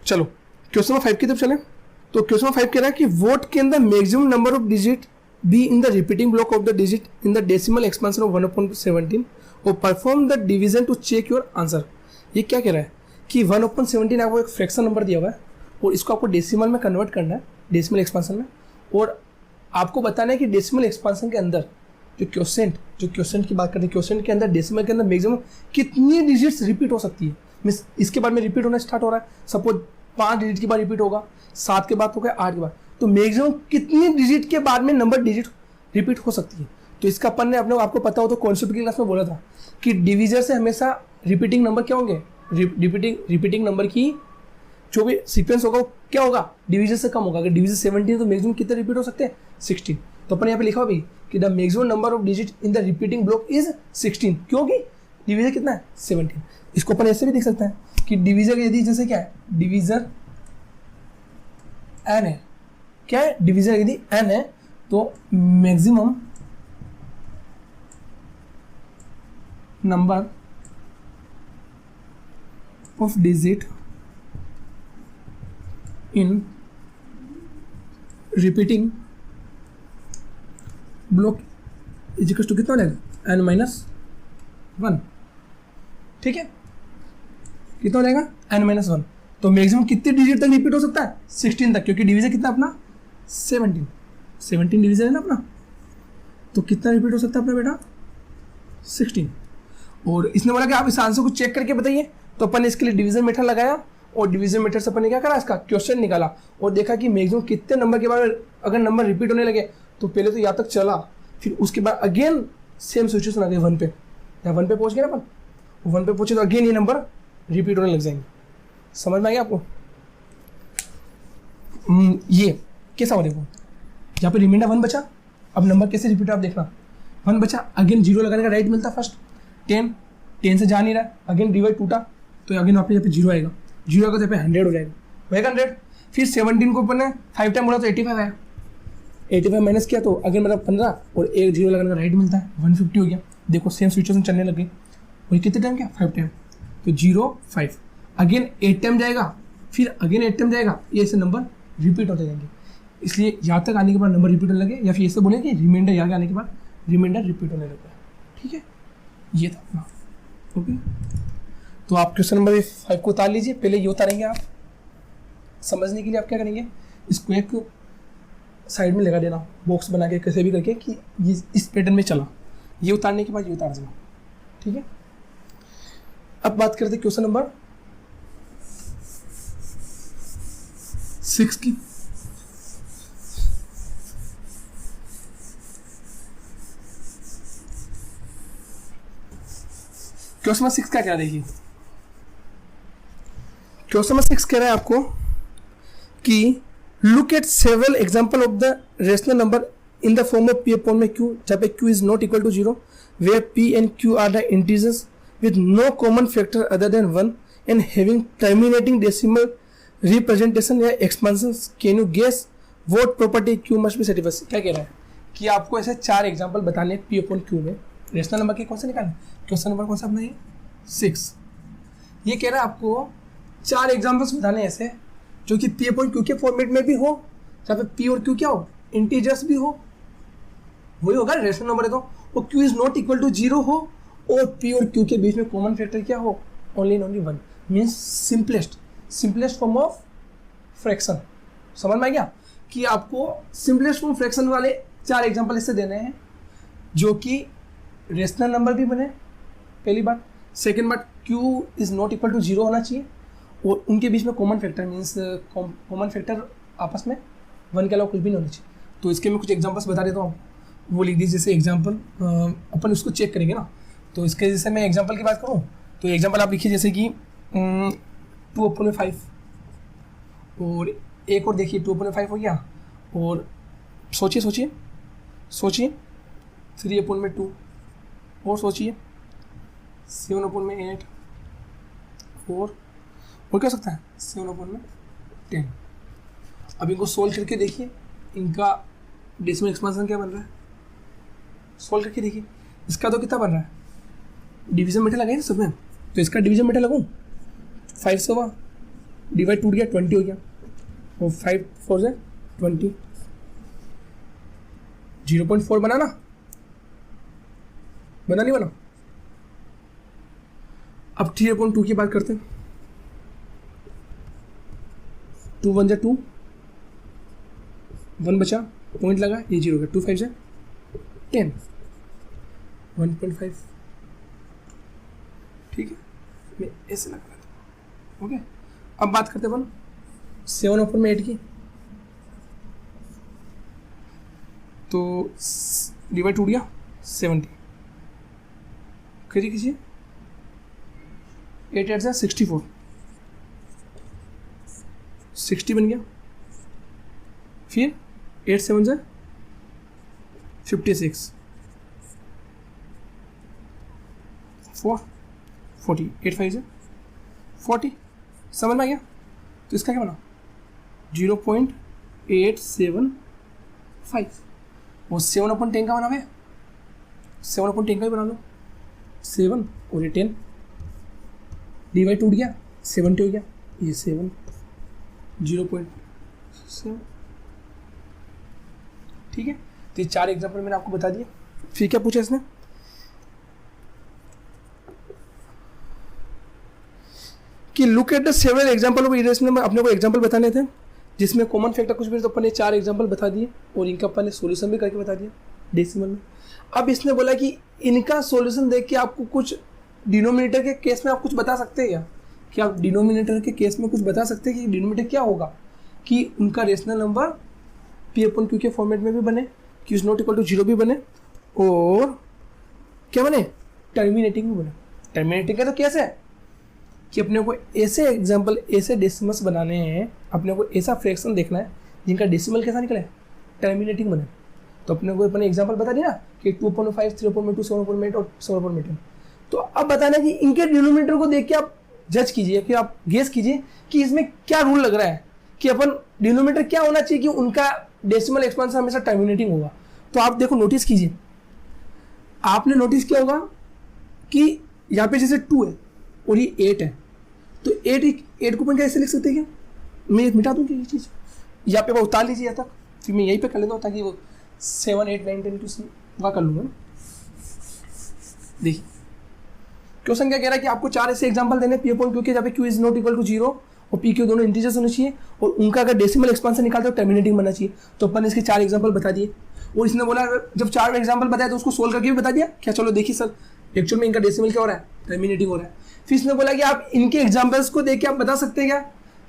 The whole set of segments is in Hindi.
चलो क्वेश्चन नंबर 5 की तरफ चलें। तो क्वेश्चन नंबर 5 कह रहा है कि what can the maximum number of digit be in the repeating block of the digit in the decimal expansion of 1/17 और perform the division to check your answer. ये क्या कह रहा है कि 1/17 आपको एक फ्रैक्शन नंबर दिया हुआ है और इसको आपको डेसिमल में कन्वर्ट करना है, डेसिमल एक्सपेंशन में, और आपको बताना है कि डेसिमल एक्सपेंशन के अंदर जो क्वेश्चन की बात करते हैं, क्वेश्चन के अंदर डेसिमल के अंदर मैक्सिमम कितनी डिजिट्स रिपीट हो सकती है। मीन्स इसके बाद में रिपीट होना स्टार्ट हो रहा है, सपोज 5 डिजिट के बाद रिपीट होगा, 7 के बाद होगा, 8 के बाद, तो मैक्सिमम कितनी डिजिट के बाद में नंबर डिजिट रिपीट हो सकती है। तो इसका अपन ने अपने आपको पता हो तो कॉन्सेप्ट की क्लास में बोला था कि डिविजर से हमेशा रिपीटिंग नंबर क्या होंगे, रिपीटिंग नंबर की जो भी सीक्वेंस होगा वो क्या होगा, डिवीजन से कम होगा। अगर डिवीजन 17 तो मैक्सिमम कितने रिपीट हो सकते हैं, 16। तो अपन यहाँ पे लिखा भी कि the maximum number of digit in the repeating block is 16, क्योंकि डिवीजर कितना है, 17। इसको अपन ऐसे भी देख सकते हैं कि डिवीजर यदि जैसे क्या है, डिवीजर n है, क्या है, डिवीजर यदि n है तो maximum number of digit in repeating block is equal to कितना हो जाएगा, n-1। ठीक है, कितना हो जाएगा, n-1। तो मैक्सिमम कितने डिजिट तक रिपीट हो सकता है, 16 तक, क्योंकि डिवीजन कितना अपना 17 डिवीजन है ना अपना, तो कितना रिपीट हो सकता है अपना बेटा, 16। और इसने बोला कि आप इस आंसर को चेक करके बताइए, तो अपन ने इसके लिए डिवीजन मेथड लगाया और डिवीजन मेथड से अपन ने क्या करा, इसका क्वेश्चन निकाला और देखा कि मैक्सिमम कितने नंबर के बाद अगर नंबर रिपीट होने लगे तो पहले तो यहाँ तक चला, फिर उसके बाद अगेन सेम सिचुएशन आ गई 1 पे, या 1 पे पहुँच गए ना अपन, 1 पे पहुँचे तो अगेन ये नंबर रिपीट होने लग जाएंगे। समझ में आ गया आपको, ये कैसा हो, देखो यहाँ पे रिमाइंडर 1 बचा, अब नंबर कैसे रिपीट आप देखना, 1 बचा, अगेन 0 लगाने का राइट मिलता फर्स्ट, 10 से जा नहीं रहा, अगेन डिवाइड टूटा तो अगेन वापस यहाँ पे 0 आएगा, 0 आएगा तो यहाँ पे 100 हो जाएगा, 100। फिर 17 को अपन ने 5 टाइम बोला तो 85 आया, 85 माइनस किया तो अगेन मतलब 15 और एक 0 लगाने का राइट मिलता है, 150 हो गया। देखो सेम सिचुएशन चलने लग गई, वही कितने टाइम क्या, 5 टाइम, तो 0 5, अगेन 8 टाइम जाएगा, फिर अगेन 8 टाइम जाएगा, ये ऐसे नंबर रिपीट होते जाएंगे। इसलिए यहाँ तक आने के बाद नंबर रिपीट होने लगे, या फिर ऐसे बोले कि रिमाइंडर यहाँ आने के बाद रिमाइंडर रिपीट होने लगा। ठीक है, ये था अपना। ओके, तो आप क्वेश्चन नंबर 5 को उतार लीजिए। पहले ये उतारेंगे आप, समझने के लिए आप क्या करेंगे, इसको एक साइड में लगा देना, बॉक्स बना के कैसे भी करके कि ये इस पैटर्न में चला, ये उतारने के बाद ये उतार देना। ठीक है, अब बात करते हैं क्वेश्चन नंबर 6 की। क्वेश्चन नंबर 6 क्या कह रहा है, देखिए क्वेश्चन नंबर 6 कह रहा है आपको कि look at several example of the rational number in the form of p upon में q, जहाँ पे q is not equal to 0, where p and q are the integers with no common factor other than 1 and having terminating decimal representation या expansions. Can you guess what property q must be satisfied? क्या कह रहा है कि आपको ऐसे 4 एग्जांपल बताने हैं p अपॉन q में, रेशनल नंबर के कौन से निकालने, क्वेश्चन नंबर कौन सा अपना, ये 6। ये कह रहा है आपको 4 एग्जांपल्स बताने ऐसे जो कि p अपॉन q के फॉर्मेट में भी हो, जहाँ पे p और q क्या हो, इंटीजर्स भी हो, वही होगा रेशनल नंबर है, तो वो q is not equal to 0 हो और p और q के बीच में कॉमन फैक्टर क्या हो, only and only 1, means simplest form of fraction. समझ में आ गया कि आपको सिंपलेस्ट फॉर्म फ्रैक्शन वाले 4 एग्जांपल इससे देने हैं जो कि रेशनल नंबर भी बने, पहली बात। सेकेंड बात, q is not equal to 0 होना चाहिए और उनके बीच में common factor, means common factor आपस में 1 के अलावा कुछ भी नहीं होना चाहिए। तो इसके मैं कुछ एग्जांपल्स बता देता हूँ, वो लिख दीजिए। जैसे एग्जांपल अपन उसको चेक करेंगे ना, तो इसके जैसे मैं एग्जांपल की बात करूँ तो एग्जांपल आप लिखिए जैसे कि 2 अपॉन में 5, और एक और देखिए 2 अपॉन में 5 हो गया, और सोचिए 3 अपॉन में 2, और सोचिए 7 अपॉन में 8, और क्या सकता है 7 अपॉन में 10। अब इनको सोल्व करके देखिए, इनका डेसिमल एक्सपेंशन क्या बन रहा है, सोल्व करके देखिए। इसका तो कितना बन रहा है, डिवीजन मेथड लगाए ना सब में, तो इसका डिवीजन मेथड लगाऊँ, 5 से हुआ डिवाइड टूट गया 20 हो गया, और 5 4 से 20, 0.4 बना ना, बना नहीं बना। अब 3/2 की बात करते हैं। 2 1 जा 2, 1 बचा, पॉइंट लगा, ये 0 हो गया, 2 5 जा 10, 1.5, ठीक है, मैं ऐसे लगा देता हूँ। ओके, अब बात करते हैं 7/8 की। तो डिवाइड टूट गया 70, करिए कीजिए, 8 8 से 64, 60 बन गया, फिर 8 7 से 56, 40, 8 5 से 40, समझ में आ गया। तो इसका क्या बना 0.875, वो 7/10 का बना है, 7/10 का ही बना लो, 7 और ये 10, डिवाइड टूट गया 70 हो गया, ये 7, 0.7, ठीक है। तो ये 4 एग्जाम्पल मैंने आपको बता दिया। फिर क्या पूछा इसने कि look at the several example of irrational number. अपने को एग्जाम्पल बताने थे जिसमें कॉमन फैक्टर कुछ भी, तो अपन ने 4 एग्जाम्पल बता दिए और इनका अपन ने सोल्यूशन भी करके बता दिया डेसिमल में। अब इसने बोला कि इनका सॉल्यूशन देख के आपको कुछ डिनोमिनेटर के केस में आप कुछ बता सकते हैं क्या आप डिनोमिनेटर के केस में कुछ बता सकते हैं कि डिनोमिनेटर क्या होगा, कि उनका रेशनल नंबर P/Q के फॉर्मेट में भी बने, Q is not equal to 0 भी बने, और क्या बने, टर्मिनेटिंग भी बने। टर्मिनेटिंग का तो कैसे है कि अपने को ऐसे एग्जाम्पल, ऐसे डेसिमल्स बनाने हैं, अपने को ऐसा फ्रैक्शन देखना है जिनका डेसिमल कैसा निकले, टर्मिनेटिंग बने। तो अपने को अपने एग्जाम्पल बता दिया ना कि 2.5, 3.2, 7.8 और 7.10। तो अब बताना कि इनके डिनोमिनेटर को देख के आप जज कीजिए, कि आप गेस कीजिए कि इसमें क्या रूल लग रहा है, कि अपन डिनोमिनेटर क्या होना चाहिए कि उनका डेसिमल एक्सपेंशन हमेशा टर्मिनेटिंग होगा। तो आप देखो, नोटिस कीजिए, आपने नोटिस किया होगा कि यहाँ पे जैसे 2 है और ये 8 है, तो 8 को अपन कैसे लिख सकते हैं, क्या मैं एक मिटा दूँ क्या ये चीज़, यहाँ पे वो उतार लीजिए यहाँ तक, फिर मैं यहीं पे कर लेता हूँ ताकि वो 7 8 9 10 टू वहाँ कर लूँगा ना। देखिए क्वेश्चन क्या कह रहा है कि आपको 4 ऐसे एग्जांपल देने P/Q के, जहाँ पे Q is not equal to 0 और P Q दोनों इंटीजर्स होने चाहिए, और उनका अगर डेसिमल एक्सपेंशन निकालते हो टर्मिनेटिंग बनना चाहिए। तो अपन इसके 4 एग्जांपल बता दिए, और इसने बोला जब 4 एग्जांपल बताया तो उसको सोल्व करके भी बता दिया क्या, चलो देखिए सर एक्चुअल में इनका डेसिमल क्या हो रहा है, टर्मिनेटिंग हो रहा है। फिर इसने बोला कि आप इनके एग्जाम्पल्स को देख के आप बता सकते हैं क्या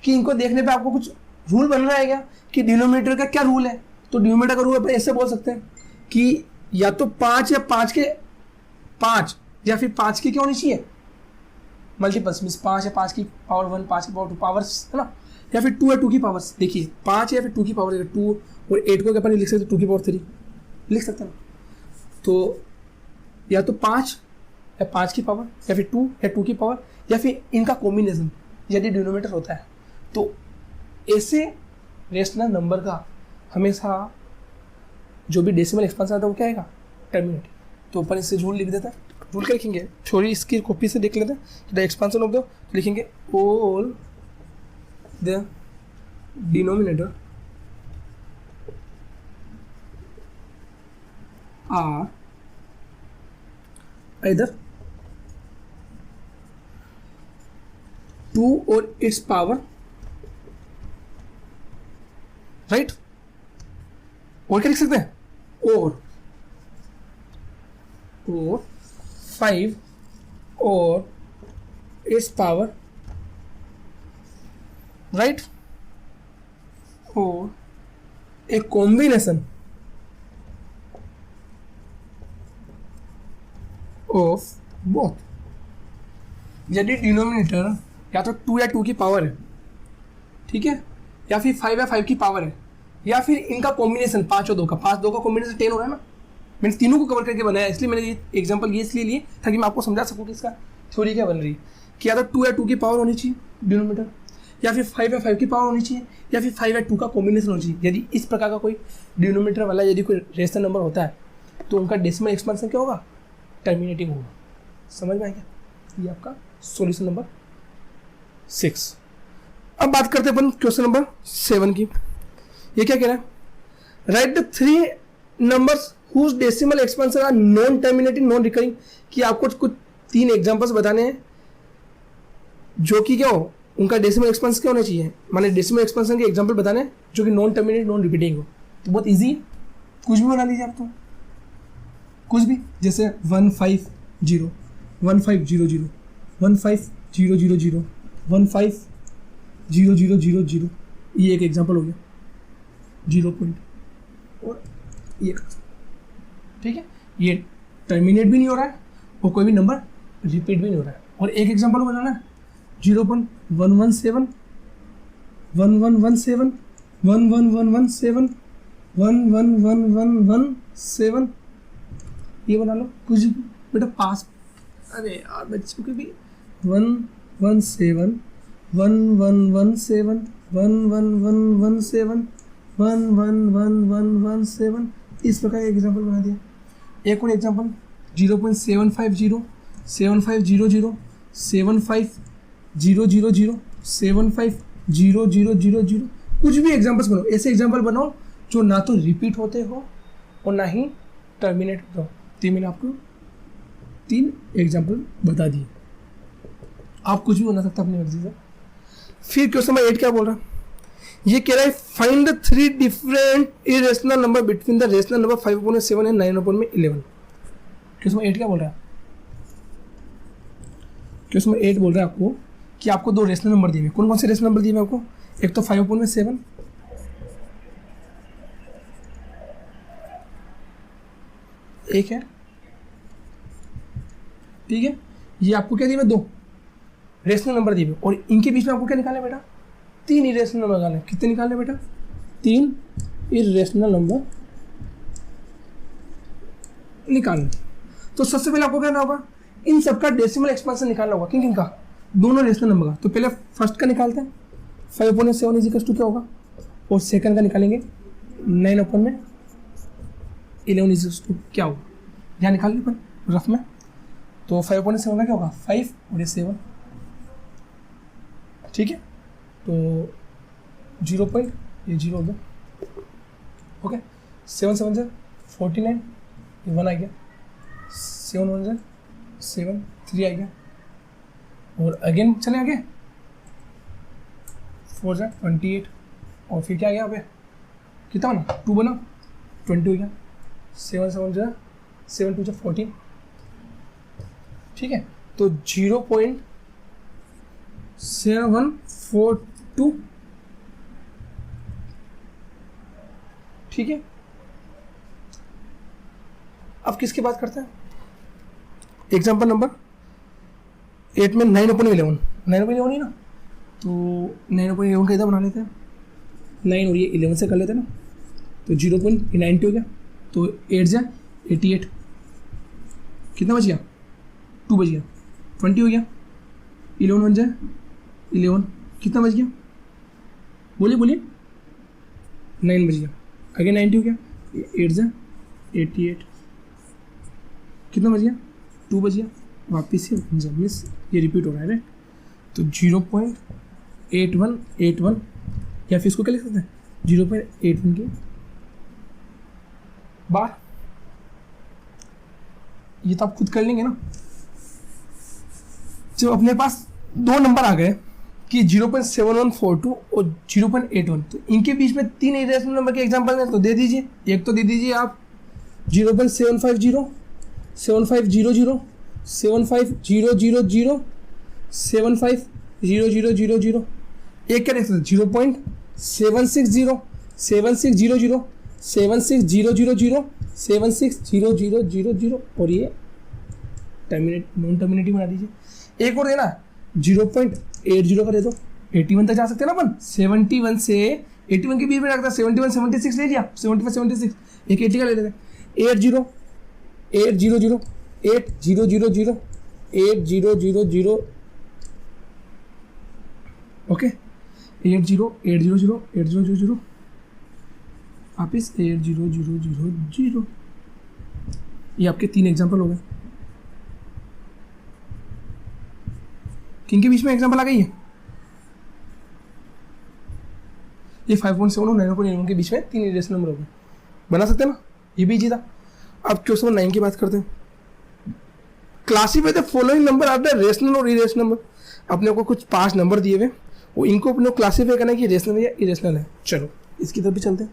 कि इनको देखने पर आपको कुछ रूल बन रहा है क्या, कि डिनोमिनेटर का क्या रूल है। तो डिनोमिनेटर का रूल अपन ऐसे बोल सकते हैं कि या तो 5 या 5 के 5 या फिर 5 की क्या होनी चाहिए, मल्टीपल्स मीन्स 5 या 5 की पावर 1, 5 की पावर 2 पावर्स है ना, या फिर 2 या 2 की पावर्स। देखिए 5 या फिर 2 की पावर, 2 और 8 को अपन लिख सकते 2 की पावर 3 लिख सकते हैं। तो या तो 5 या 5 की पावर, या फिर 2 या 2 की पावर, या फिर इनका कॉम्बिनेशन यदि डिनोमिनेटर होता है। तो ऐसे रेशनल नंबर का हमेशा जो भी डेसिमल एक्सपेंशन आता है वो क्या आएगा, टर्मिनेटिंग। तो अपन इससे रूल लिख देते हैं, रूल क्या लिखेंगे, थोड़ी इसकी कॉपी से देख लेते हैं। द एक्सपेंशन ऑफ द, लिखेंगे all the denominator are either 2 or its power, right. और क्या लिख सकते हैं, और 5 और its power, राइट, और ए कॉम्बिनेशन ऑफ बोथ। यदि डिनोमिनेटर या तो 2 या 2 की पावर है, ठीक है, या फिर 5 या 5 की पावर है, या फिर इनका कॉम्बिनेशन 5 और 2 का, 5 2 का कॉम्बिनेशन 10 हो रहा है ना। मैंने तीनों को कवर करके बनाया, इसलिए मैंने ये एग्जांपल ये इसलिए लिए ताकि मैं आपको समझा सकूँ कि इसका थ्योरी क्या बन रही है, कि या तो 2 या 2 की पावर होनी चाहिए डिनोमिनेटर, या फिर 5 या 5 की पावर होनी चाहिए, या फिर 5 या 2 का कॉम्बिनेशन होना चाहिए। यदि इस प्रकार का कोई डिनोमिनेटर वाला यदि कोई रेशनल नंबर होता है तो उनका डेसिमल एक्सपेंशन क्या होगा, टर्मिनेटिंग होगा। समझ में आएगा, ये आपका सॉल्यूशन नंबर 6। अब बात करते हैं अपन क्वेश्चन नंबर 7 की। ये क्या कह रहा है, write the 3 numbers whose decimal expansion are non terminating non recurring, कि आपको कुछ 3 एग्जांपल्स बताने हैं जो कि क्या हो, उनका डेसिमल एक्सपेंशन क्या होना चाहिए, माने डेसिमल एक्सपेंशन के एग्जांपल बताने हैं जो कि नॉन टर्मिनेटिंग नॉन रिपीटिंग हो। तो बहुत इजी है, कुछ भी बना लीजिए आप, तो कुछ भी, जैसे 150 1500 15000 15000, ये एक एग्जांपल हो गया 0 पॉइंट, और ये ठीक है, ये टर्मिनेट भी नहीं हो रहा है और कोई भी नंबर रिपीट भी नहीं हो रहा है। और एक एग्जांपल बनाना है 0.117 1117 11117 11117, ये बना लो कुछ बेटा पास। अरे यार बच्चों के भी 117 1117 11117 11117, इस प्रकार एग्जाम्पल बना दिया। एक और एग्जाम्पल 0.750 7500 75000 75000, कुछ भी एग्जाम्पल्स बनाओ, ऐसे एग्जाम्पल बनाओ जो ना तो रिपीट होते हो और ना ही टर्मिनेट होते हो। तो मैंने आपको 3 एग्जाम्पल बता दिए, आप कुछ भी बना सकते अपनी मर्जी से। फिर क्वेश्चन नंबर 8 क्या बोल रहा है, ये कह रहा है find the 3 different irrational number between the rational number 5/7 and 9/11। Question number 8 क्या बोल रहा है, क्वेश्चन नंबर 8 बोल रहा है आपको कि आपको 2 रेशनल नंबर दिए हैं। कौन कौन से रेशनल नंबर दिए हैं आपको, एक तो 5/7, एक है, ठीक है, ये आपको क्या दिए हैं, 2 रेशनल नंबर दिए, और इनके बीच में आपको क्या निकालना है बेटा, 3 इरेशनल नंबर निकालने। कितने निकालने बेटा, 3 इरेशनल नंबर निकालने। तो सबसे पहले आपको क्या करना होगा, इन सबका डेसिमल एक्सपेंशन निकालना होगा। किन किन का, दोनों रेशनल नंबर का। तो पहले फर्स्ट का निकालते हैं, 5/7 इज टू क्या होगा, और सेकंड का निकालेंगे 9/11 इज टू क्या होगा, यहाँ निकाल ली अपन रफ में। तो 5/7 का क्या होगा, 5 और ये 7, ठीक है। तो 0 पॉइंट, ये 0 हो गया, ओके। 7 7 से 49, ये 1 आ गया, 7 1 से 7 3 आ गया, और अगेन चले आगे 4 से 28, और फिर क्या आ गया यहाँ पे, कितना बना, 2 बना, 20 हो गया। 7 7 से 7 2 से 14, ठीक है। तो 0.742, ठीक है। अब किसकी बात करते हैं, एग्जाम्पल नंबर 8 में 9/11, 9/11 ही ना, तो 9/11 का इधर बना लेते हैं, 9 और ये 11 से कर लेते हैं ना, तो 0.90 हो गया। तो 8 जा 88, कितना बच गया, 2 बच गया, 20 हो गया। 11 1 जा 11, कितना बच गया, बोलिए बोलिए, 9 बच गया, आगे 90 हो गया। 8 जा 88, कितना बच गया, 2 बच गया, वापिस से मिस, ये रिपीट हो रहा है राइट। तो 0.8181, या फिर इसको क्या लिख सकते हैं, 0.81 की बार, ये तो आप खुद कर लेंगे ना। जब अपने पास 2 नंबर आ गए कि 0.7142 और 0.81, तो इनके बीच में 3 इरेशनल नंबर के एग्जांपल हैं, तो दे दीजिए। एक तो दे दीजिए आप 0.750 7500 75000 75000, एक क्या देख सकते हैं 0.760 7600 76000 76000, और ये टर्मिनेट नॉन टर्मिनेटिव बना दीजिए। एक और देना 0.80 का दे दो, 81 तक जा सकते हैं ना अपन, 71 से 81 के बीच में रखता है, 71 76 ले लिया, 75 76, एक 80 का ले लेते हैं, 80 800 8000 8000, ओके, 80 800 8000 वापिस 8000, ये आपके 3 एग्जाम्पल हो गए। किन के बीच में एग्जाम्पल आ गई है, ये 5.7 और 9.11 के बीच में 3 इरेशनल नंबर हो गए, बना सकते हैं ना, ये भी इजी था। अब क्वेश्चन नंबर 9 की बात करते हैं। Classify the following number are the rational और इरेशनल नंबर। अपने को कुछ 5 नंबर दिए हुए, वो इनको अपने क्लासीफाई करना है कि रेशनल है या इरेशनल है। चलो इसकी तरफ भी चलते हैं,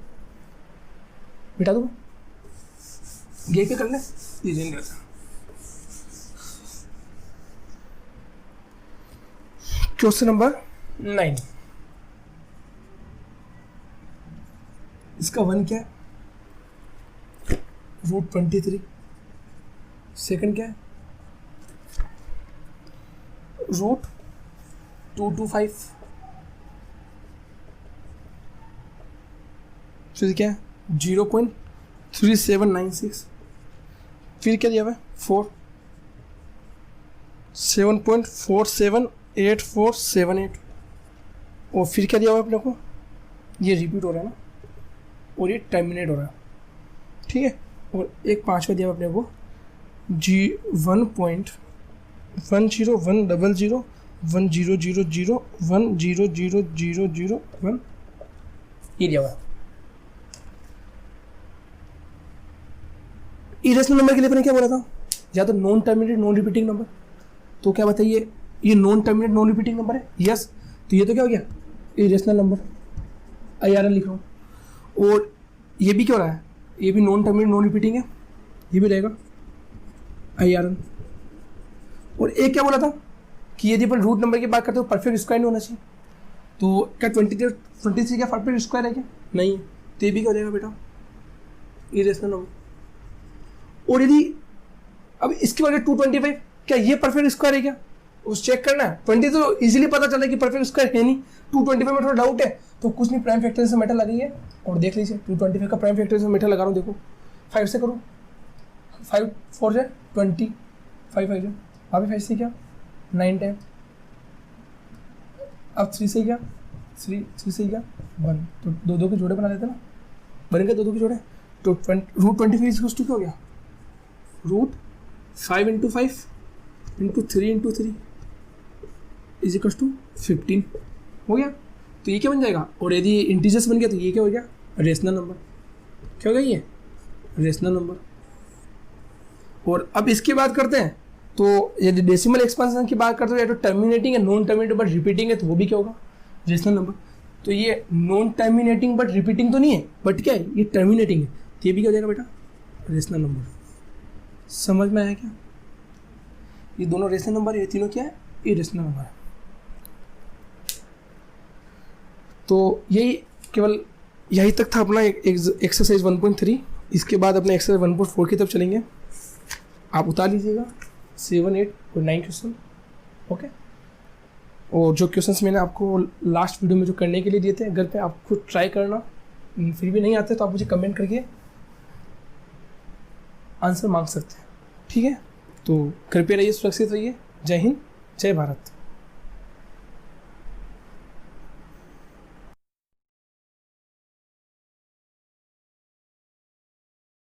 बिठा दो ये क्या कर ले, इजी रहता। क्वेश्चन नंबर 9, इसका 1 क्या है, √23। सेकंड क्या है, √225। फिर क्या है 0.3796। फिर क्या दिया हुआ है 4, 7.478478। और फिर क्या दिया हुआ है अपने को, ये रिपीट हो रहा है ना, और ये टर्मिनेट हो रहा है, ठीक है। और एक 5वां दिया हुआ अपने को G1.10010010000100001, ये दिया हुआ है। इरेशनल नंबर के लिए मैंने क्या बोला था, या तो non terminate non repeating number. तो क्या बताइए, ये non terminate non repeating number है, यस। तो ये तो क्या हो गया, इरेशनल नंबर, IRN लिख रहा हूँ। और ये भी क्या हो रहा है, ये भी नॉन टर्मिनेट नॉन रिपीटिंग है, ये भी रहेगा IRN। और एक क्या बोला था कि यदि अपन रूट नंबर की बात करते हो परफेक्ट स्क्वायर नहीं होना चाहिए। तो क्या 23 क्या परफेक्ट स्क्वायर है क्या, नहीं है। तो ये भी क्या हो जाएगा बेटा, इरेशनल नंबर। और यदि अब इसके बाद 225, क्या ये परफेक्ट स्क्वायर है क्या, उस चेक करना है। 20 तो इजीली पता चला कि परफेक्ट स्क्वायर है नहीं, 225 में थोड़ा डाउट है, तो कुछ नहीं, प्राइम फैक्टर से मेटर लगाइए और देख लीजिए। 225 का प्राइम फैक्टर से मेटर लगा रहा हूँ, देखो 5 से करूँ, 5 4 से 20, 5 5 से वहाँ भी 5 से क्या 9 10, अब 3 से क्या 3 से क्या 1, तो 2 के जोड़े बना लेते ना, बनेंगे 2 के जोड़े। तो √25 क्या हो गया, √5 × 5 × 3 × 3 = 15 हो गया। तो ये क्या बन जाएगा, और यदि इंटीजर्स बन गया तो ये क्या हो गया, रेशनल नंबर। क्या हो गया, ये रेशनल नंबर। और अब इसकी बात करते हैं, तो यदि डेसिमल एक्सपेंशन की बात करते हो, या तो टर्मिनेटिंग है नॉन टर्मिनेटिंग बट रिपीटिंग है, तो वो भी क्या होगा, रेशनल नंबर। तो ये नॉन टर्मिनेटिंग बट रिपीटिंग तो नहीं है, बट क्या है, ये टर्मिनेटिंग है, तो ये भी क्या हो जाएगा बेटा, रेशनल नंबर। समझ में आया क्या, ये दोनों रेशनल नंबर, ये तीनों क्या है, ये रेशनल नंबर है। तो यही केवल यही तक था अपना एक्सरसाइज 1.3। इसके बाद अपने एक्सरसाइज 1.4 की तरफ चलेंगे। आप उतार लीजिएगा 7, 8 और 9 क्वेश्चन, ओके। और जो क्वेश्चंस मैंने आपको लास्ट वीडियो में जो करने के लिए दिए थे, अगर पे आप खुद ट्राई करना, फिर भी नहीं आते तो आप मुझे कमेंट करके आंसर मांग सकते हैं, ठीक है। तो घर पे रहिए, सुरक्षित रहिए। जय हिंद, जय भारत।